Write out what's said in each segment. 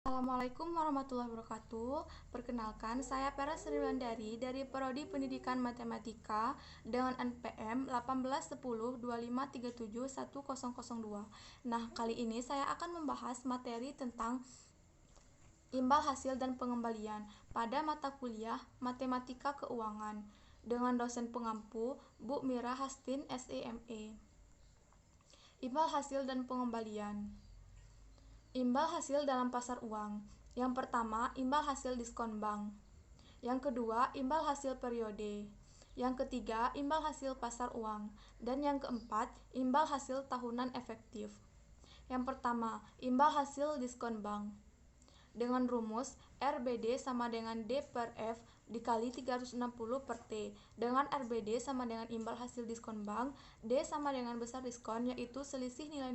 Assalamualaikum warahmatullahi wabarakatuh. Perkenalkan, saya Peras Sriwandari dari Prodi Pendidikan Matematika dengan NPM 181025371002. Nah, kali ini saya akan membahas materi tentang imbal hasil dan pengembalian pada mata kuliah Matematika Keuangan dengan dosen pengampu Bu Mira Hastin SEME. Imbal hasil dan pengembalian. Imbal hasil dalam pasar uang. Yang pertama, imbal hasil diskon bank. Yang kedua, imbal hasil periode. Yang ketiga, imbal hasil pasar uang. Dan yang keempat, imbal hasil tahunan efektif. Yang pertama, imbal hasil diskon bank. Dengan rumus RBD sama dengan D per F dikali 360 per T, dengan RBD sama dengan imbal hasil diskon bank, D sama dengan besar diskon yaitu selisih nilai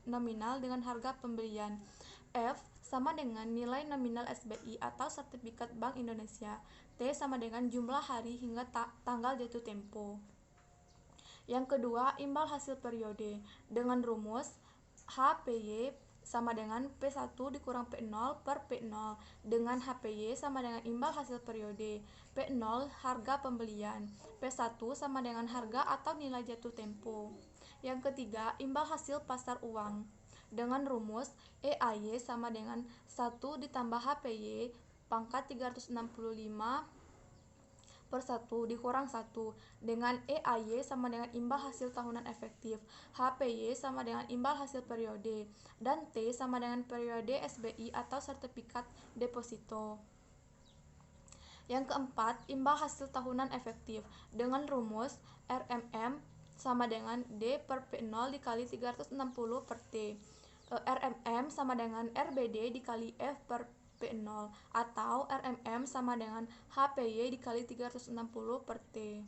nominal dengan harga pembelian, F sama dengan nilai nominal SBI atau sertifikat Bank Indonesia, T sama dengan jumlah hari hingga tanggal jatuh tempo. Yang kedua, imbal hasil periode dengan rumus HPY sama dengan P1 dikurang P0 per P0 dengan HPY sama dengan imbal hasil periode, P0 harga pembelian, P1 sama dengan harga atau nilai jatuh tempo. Yang ketiga, imbal hasil pasar uang dengan rumus EAY sama dengan 1 ditambah HPY pangkat 365 per 1 dikurang 1 dengan EAY sama dengan imbal hasil tahunan efektif, HPY sama dengan imbal hasil periode, dan T sama dengan periode SBI atau sertifikat deposito. Yang keempat, imbal hasil tahunan efektif dengan rumus RMM sama dengan D per P0 dikali 360 per T. RMM sama dengan RBD dikali F per P0 atau RMM sama dengan HPY dikali 360 per T.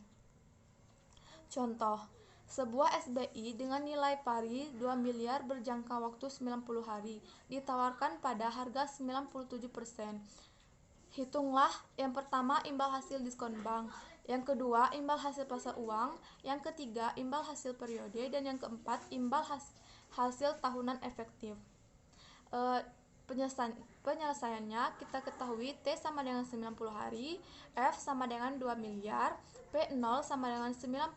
Contoh, sebuah SBI dengan nilai pari 2 miliar berjangka waktu 90 hari ditawarkan pada harga 97%. Hitunglah yang pertama imbal hasil diskon bank, yang kedua imbal hasil pasar uang, yang ketiga imbal hasil periode, dan yang keempat imbal hasil tahunan efektif. Penyelesaiannya kita ketahui T sama dengan 90 hari, F sama dengan 2 miliar, P0 sama dengan 97%,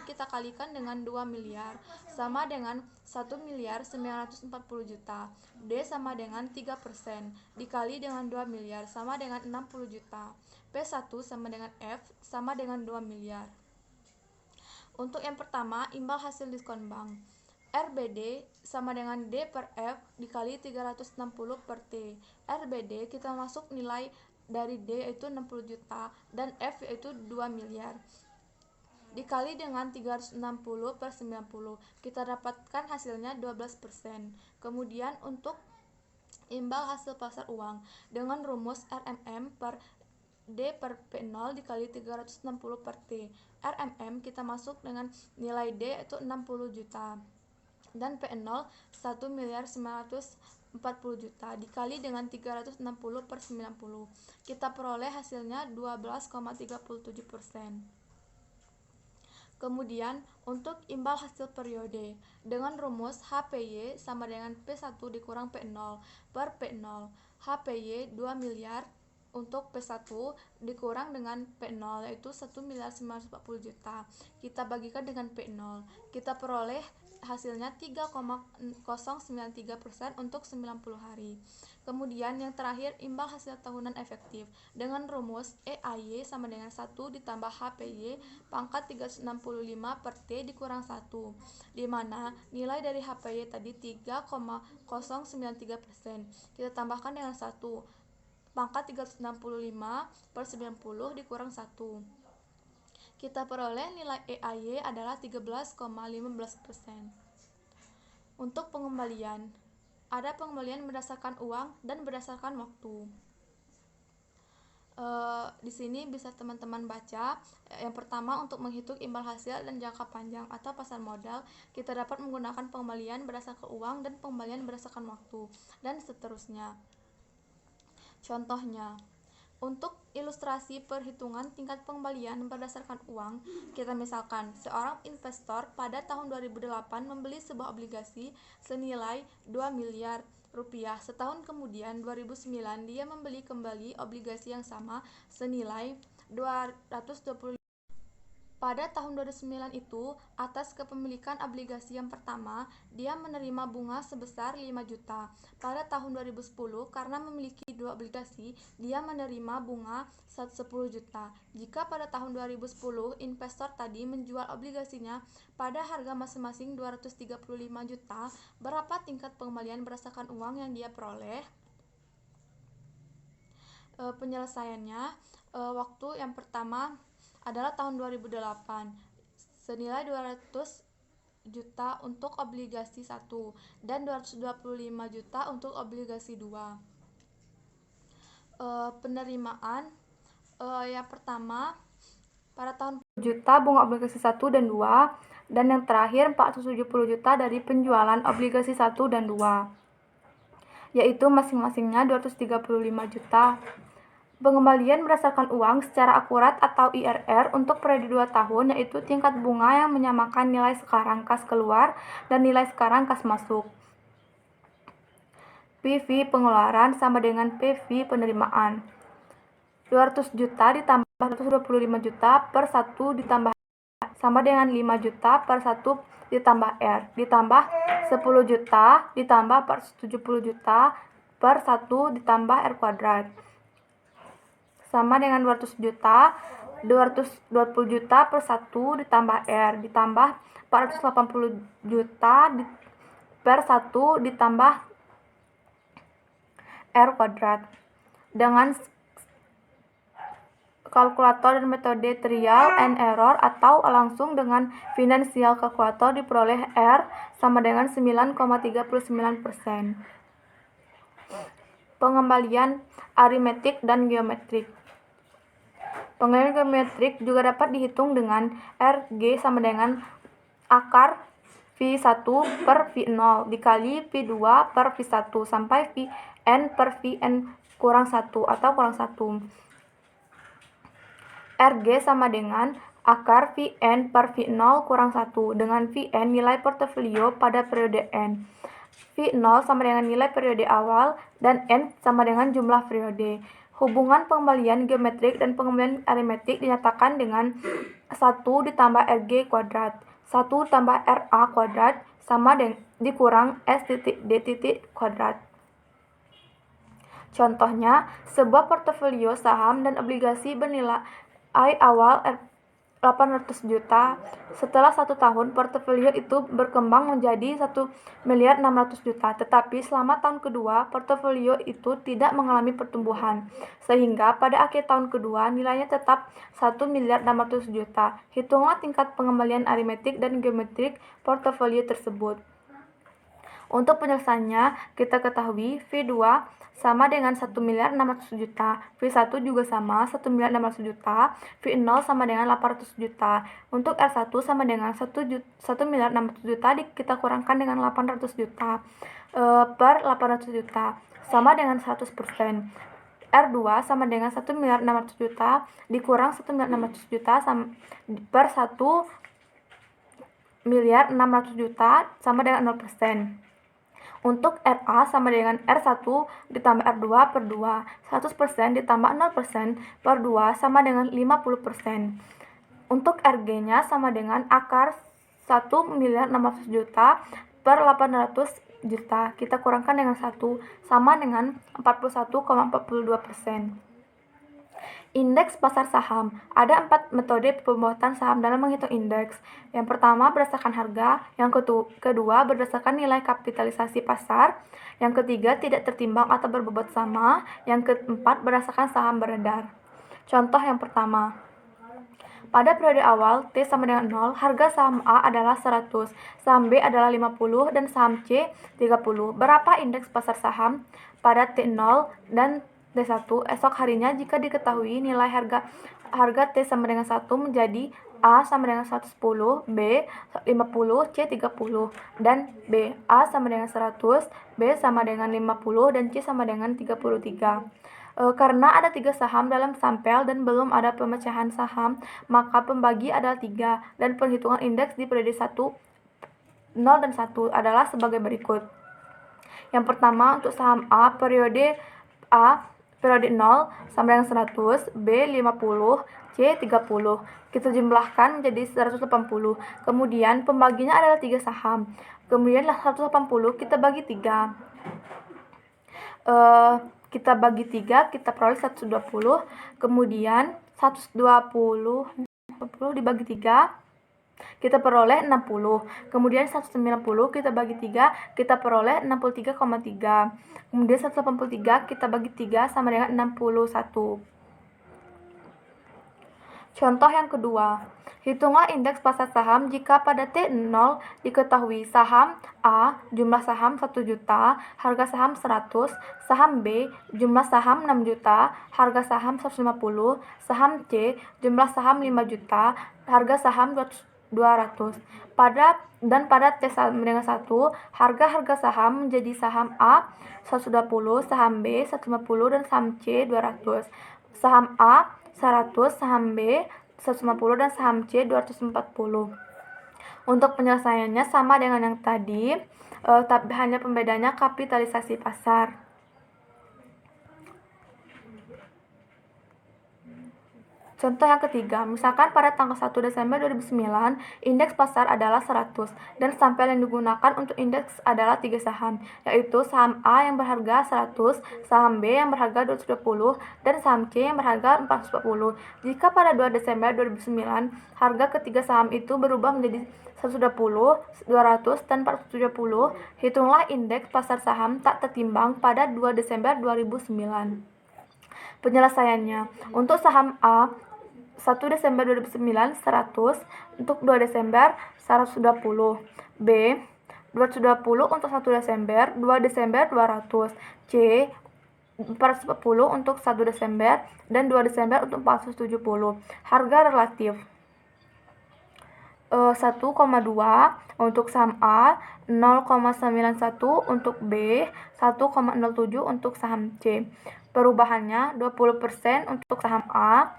kita kalikan dengan 2 miliar sama dengan 1 miliar 940 juta. D sama dengan 3% dikali dengan 2 miliar sama dengan 60 juta. P1 sama dengan F sama dengan 2 miliar. Untuk yang pertama, imbal hasil diskon bank. RBD sama dengan D per F dikali 360 per T. RBD kita masuk nilai dari D yaitu 60 juta dan F yaitu 2 miliar. Dikali dengan 360 per 90, kita dapatkan hasilnya 12%. Kemudian untuk imbal hasil pasar uang dengan rumus RMM per D per P0 dikali 360 per T. RMM kita masuk dengan nilai D yaitu 60 juta dan P0 1 miliar 940 juta dikali dengan 360 per 90. Kita peroleh hasilnya 12,37%. Kemudian untuk imbal hasil periode dengan rumus HPY sama dengan P1 dikurang P0 per P0. HPY 2 miliar untuk P1 dikurang dengan P0 yaitu 1 miliar 940 juta. Kita bagikan dengan P0. Kita peroleh hasilnya 3,093% untuk 90 hari. Kemudian yang terakhir imbal hasil tahunan efektif dengan rumus EAY sama dengan 1 ditambah HPY pangkat 365 per T dikurang 1, di mana nilai dari HPY tadi 3,093%. Kita tambahkan dengan 1, pangkat 365 per 90 dikurang 1. Kita peroleh nilai EAY adalah 13,15%. Untuk pengembalian, ada pengembalian berdasarkan uang dan berdasarkan waktu. Di sini bisa teman-teman baca. Yang pertama, untuk menghitung imbal hasil dan jangka panjang atau pasar modal, kita dapat menggunakan pengembalian berdasarkan uang dan pengembalian berdasarkan waktu, dan seterusnya. Contohnya, untuk ilustrasi perhitungan tingkat pengembalian berdasarkan uang, kita misalkan seorang investor pada tahun 2008 membeli sebuah obligasi senilai 2 miliar rupiah. Setahun kemudian, 2009, dia membeli kembali obligasi yang sama senilai 225. Pada tahun 2009 itu, atas kepemilikan obligasi yang pertama, dia menerima bunga sebesar 5 juta. Pada tahun 2010, karena memiliki dua obligasi, dia menerima bunga 10 juta. Jika pada tahun 2010 investor tadi menjual obligasinya pada harga masing-masing 235 juta, berapa tingkat pengembalian berdasarkan uang yang dia peroleh? Penyelesaiannya, waktu yang pertama adalah tahun 2008, senilai 200 juta untuk obligasi 1 dan 225 juta untuk obligasi 2. Penerimaan yang pertama pada tahun juta bunga obligasi 1 dan 2, dan yang terakhir 470 juta dari penjualan obligasi 1 dan 2, yaitu masing-masingnya 235 juta. Pengembalian berdasarkan uang secara akurat atau IRR untuk periode 2 tahun, yaitu tingkat bunga yang menyamakan nilai sekarang kas keluar dan nilai sekarang kas masuk. PV pengeluaran sama dengan PV penerimaan. 200 juta ditambah 225 juta per 1 ditambah sama dengan 5 juta per 1 ditambah R, ditambah 10 juta ditambah 470 juta per 1 ditambah R kuadrat, sama dengan 200 juta, 220 juta per 1 ditambah R, ditambah 480 juta per 1 ditambah R kuadrat. Dengan kalkulator dan metode trial and error atau langsung dengan financial calculator diperoleh R sama dengan 9,39%. Pengembalian aritmetik dan geometrik. Pengembalian geometrik juga dapat dihitung dengan RG sama dengan akar V1 per V0 dikali V2 per V1 sampai Vn per Vn kurang 1 atau kurang 1. RG sama dengan akar Vn per V0 kurang 1 dengan Vn nilai portofolio pada periode N. V0 sama dengan nilai periode awal dan N sama dengan jumlah periode. Hubungan pengembalian geometrik dan pengembalian aritmetik dinyatakan dengan 1 ditambah RG kuadrat, 1 tambah RA kuadrat sama dengan dikurang S titik D titik kuadrat. Contohnya, sebuah portofolio saham dan obligasi bernilai awal 800 juta. Setelah 1 tahun, portofolio itu berkembang menjadi 1.600.000.000 juta. Tetapi selama tahun kedua, portofolio itu tidak mengalami pertumbuhan. Sehingga pada akhir tahun kedua, nilainya tetap 1.600.000.000 juta. Hitunglah tingkat pengembalian aritmetik dan geometrik portofolio tersebut. Untuk penyelesaiannya, kita ketahui V2 sama dengan 1.600.000.000 juta, V1 juga sama 1.600.000 juta, V0 sama dengan 800 juta. Untuk R1 sama dengan 1.600.000 juta kita kurangkan dengan 800 juta per 800 juta sama dengan 100%. R2 sama dengan 1.600.000 juta dikurang 1.600 juta per 1.600.000 juta sama dengan 0%. Untuk RA sama dengan R1 ditambah R2 per 2, 100% ditambah 0% per 2 sama dengan 50%. Untuk RG-nya sama dengan akar 1.600.000 juta per 800 juta, kita kurangkan dengan 1, sama dengan 41,42%. Indeks pasar saham. Ada 4 metode pembuatan saham dalam menghitung indeks. Yang pertama berdasarkan harga, yang kedua berdasarkan nilai kapitalisasi pasar, yang ketiga tidak tertimbang atau berbobot sama, yang keempat berdasarkan saham beredar. Contoh yang pertama. Pada periode awal, T sama dengan 0, harga saham A adalah 100, saham B adalah 50, dan saham C 30. Berapa indeks pasar saham pada T0 dan T1 esok harinya jika diketahui nilai harga T sama dengan 1 menjadi A sama dengan 110, B 50, C 30, dan B A sama dengan 100, B sama dengan 50, dan C sama dengan 33. Karena ada 3 saham dalam sampel dan belum ada pemecahan saham, maka pembagi adalah 3, dan perhitungan indeks di periode 1, 0 dan 1 adalah sebagai berikut. Yang pertama untuk saham A periode 0 sama dengan 100, B 50, C 30. Kita jumlahkan menjadi 180. Kemudian pembaginya adalah 3 saham. Kemudian 180 kita bagi 3. Kita bagi 3, kita peroleh 120. Kemudian 120 dibagi 3, kita peroleh 60. Kemudian 190 kita bagi 3, kita peroleh 63,3. Kemudian 183 kita bagi 3 sama dengan 61. Contoh yang kedua, hitunglah indeks pasar saham jika pada T0 diketahui saham A jumlah saham 1 juta, harga saham 100, saham B jumlah saham 6 juta, harga saham 150, saham C jumlah saham 5 juta, harga saham 200. Pada T sama dengan 1, harga saham menjadi saham A 120, saham B 150, dan saham C 200. Saham A 100, saham B 150, dan saham C 240. Untuk penyelesaiannya sama dengan yang tadi, tapi hanya pembedanya kapitalisasi pasar. Contoh yang ketiga, misalkan pada tanggal 1 Desember 2009, indeks pasar adalah 100, dan sampel yang digunakan untuk indeks adalah 3 saham, yaitu saham A yang berharga 100, saham B yang berharga 220, dan saham C yang berharga 440. Jika pada 2 Desember 2009, harga ketiga saham itu berubah menjadi 120, 200, dan 470, hitunglah indeks pasar saham tak tertimbang pada 2 Desember 2009. Penyelesaiannya, untuk saham A 1 Desember 2009 100, untuk 2 Desember 120, B 220 untuk 1 Desember, 2 Desember 200, C 440 untuk 1 Desember, dan 2 Desember untuk 470. Harga relatif 1,2 untuk saham A, 0,91 untuk B, 1,07 untuk saham C. Perubahannya 20% untuk saham A,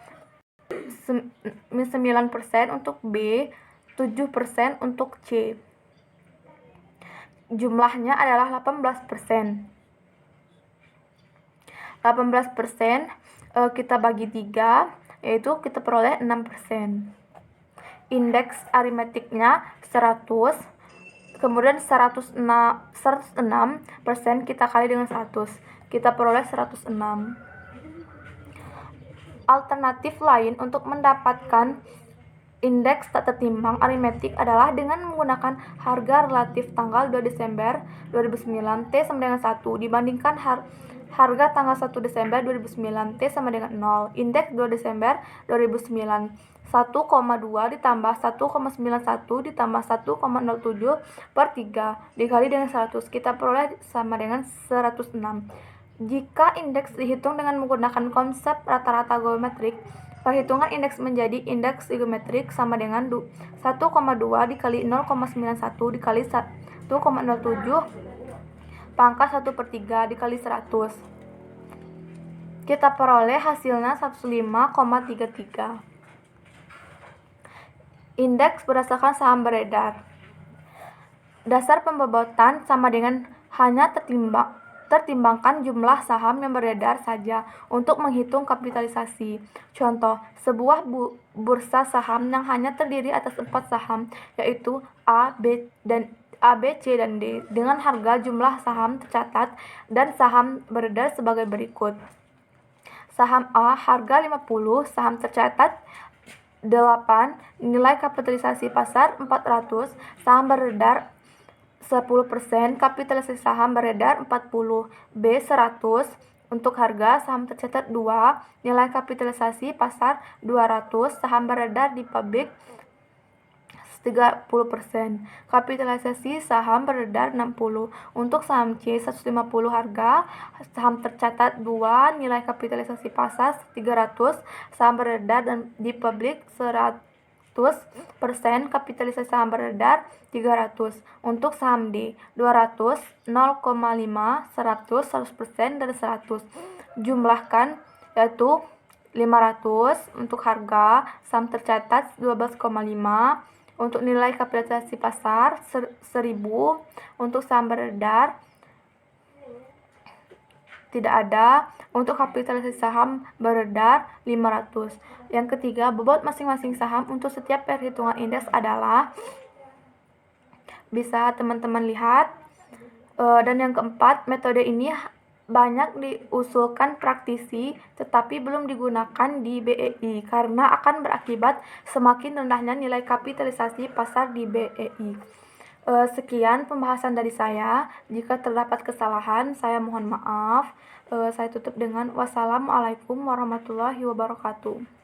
9% untuk B, 7% untuk C. Jumlahnya adalah 18%. 18% kita bagi 3, yaitu kita peroleh 6%. Indeks aritmetiknya 100, kemudian 106% kita kali dengan 100, kita peroleh 106. Alternatif lain untuk mendapatkan indeks tak tertimbang aritmetik adalah dengan menggunakan harga relatif tanggal 2 Desember 2009 T sama dengan 1 dibandingkan harga tanggal 1 Desember 2009 T sama dengan 0. Indeks 2 Desember 2009 1,2 ditambah 1,91 ditambah 1,07 per 3 dikali dengan 100, kita peroleh sama dengan 106. Jika indeks dihitung dengan menggunakan konsep rata-rata geometrik, perhitungan indeks menjadi indeks geometrik sama dengan 1,2 dikali 0,91 dikali 1,07 pangkat 1/3 dikali 100. Kita peroleh hasilnya 105,33. Indeks berdasarkan saham beredar. Dasar pembobotan sama dengan hanya tertimbangkan jumlah saham yang beredar saja untuk menghitung kapitalisasi. Contoh, sebuah bursa saham yang hanya terdiri atas 4 saham, yaitu A, B, C, dan D, dengan harga jumlah saham tercatat dan saham beredar sebagai berikut. Saham A harga 50, saham tercatat 8, nilai kapitalisasi pasar 400, saham beredar 10%, kapitalisasi saham beredar 40, B 100, untuk harga saham tercatat 2, nilai kapitalisasi pasar 200, saham beredar di publik 30%, kapitalisasi saham beredar 60. Untuk saham C 150 harga, saham tercatat 2, nilai kapitalisasi pasar 300, saham beredar dan di publik 100%, kapitalisasi saham beredar 300. Untuk saham D 200, 0,5, 100, 100%, dan 100. Jumlahkan yaitu 500 untuk harga, saham tercatat 12,5, untuk nilai kapitalisasi pasar 1000, untuk saham beredar tidak ada. Untuk kapitalisasi saham beredar 500. Yang ketiga, bobot masing-masing saham untuk setiap perhitungan indeks adalah, bisa teman-teman lihat. Dan yang keempat, metode ini banyak diusulkan praktisi tetapi belum digunakan di BEI karena akan berakibat semakin rendahnya nilai kapitalisasi pasar di BEI. Sekian pembahasan dari saya. Jika terdapat kesalahan, saya mohon maaf. Saya tutup dengan wassalamualaikum warahmatullahi wabarakatuh.